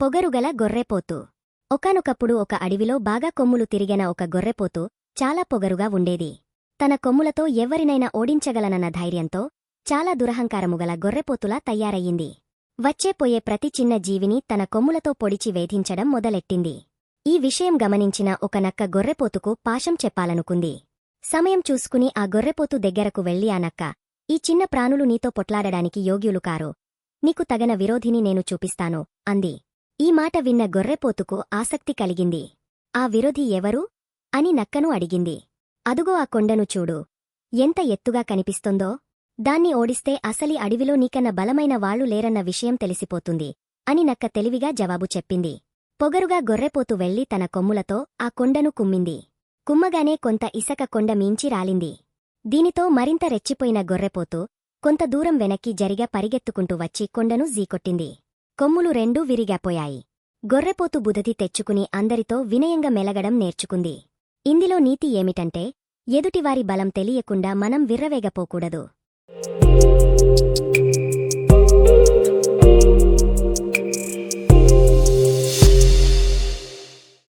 పొగరుగల గొర్రెపోతు. ఒకానొకప్పుడు ఒక అడవిలో బాగా కొమ్ములు తిరిగిన ఒక గొర్రెపోతు చాలా పొగరుగా ఉండేది. తన కొమ్ములతో ఎవ్వరినైనా ఓడించగలనన్న ధైర్యంతో చాలా దురహంకారముగల గొర్రెపోతులా తయారయ్యింది. వచ్చేపోయే ప్రతి చిన్న జీవిని తన కొమ్ములతో పొడిచి వేధించడం మొదలెట్టింది. ఈ విషయం గమనించిన ఒక నక్క గొర్రెపోతుకు పాశం చెప్పాలనుకుంది. సమయం చూసుకుని ఆ గొర్రెపోతు దగ్గరకు వెళ్లి ఆ నక్క, ఈ చిన్న ప్రాణులు నీతో పొట్లాడడానికి యోగ్యులు కారు. నీకు తగన విరోధిని నేను చూపిస్తాను అంది. ఈ మాట విన్న గొర్రెపోతుకు ఆసక్తి కలిగింది. ఆ విరోధి ఎవరు అని నక్కను అడిగింది. అదుగో ఆ కొండను చూడు, ఎంత ఎత్తుగా కనిపిస్తోందో. దాన్ని ఓడిస్తే అసలి అడవిలో నీకన్న బలమైన వాళ్లు లేరన్న విషయం తెలిసిపోతుంది అని నక్క తెలివిగా జవాబు చెప్పింది. పొగరుగా గొర్రెపోతు వెళ్లి తన కొమ్ములతో ఆ కొండను కుమ్మింది. కుమ్మగానే కొంత ఇసక కొండ మీంచి రాలింది. దీనితో మరింత రెచ్చిపోయిన గొర్రెపోతు కొంత దూరం వెనక్కి జరిగా పరిగెత్తుకుంటూ వచ్చి కొండను జీకొట్టింది. కొమ్ములు రెండూ విరిగాపోయాయి. గొర్రెపోతు బుధతి తెచ్చుకుని అందరితో వినయంగా మెలగడం నేర్చుకుంది. ఇందులో నీతి ఏమిటంటే, ఎదుటివారి బలం తెలియకుండా మనం విర్రవేగపోకూడదు.